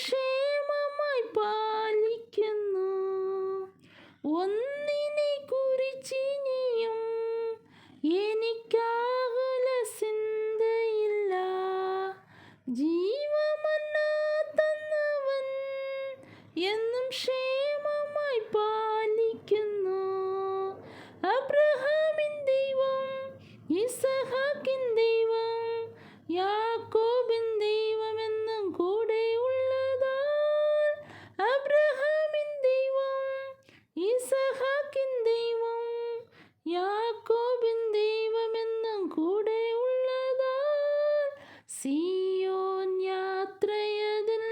ക്ഷേമമായി പാലിക്കുന്നു. ഒന്നിനെ കുറിച്ചിനിയും എനിക്കാകുല ചിന്തയില്ല. ജീവമന്ന തന്നവൻ എന്നും ക്ഷേമമായി പാലിക്കുന്നു. അബ്രഹാമിൻ ദൈവം, ഇസഹാക്കിൻ ദൈവം, യാക്കോബിൻ ദൈവം എന്നും കൂടെ ഉള്ളതാൽ. അബ്രഹാമിൻ ദൈവം, ഇസഹാക്കിൻ ദൈവം, യാക്കോബിൻ ദൈവം എന്നും കൂടെ ഉള്ളതാൽ. സിയോൻ യാത്രയതിൽ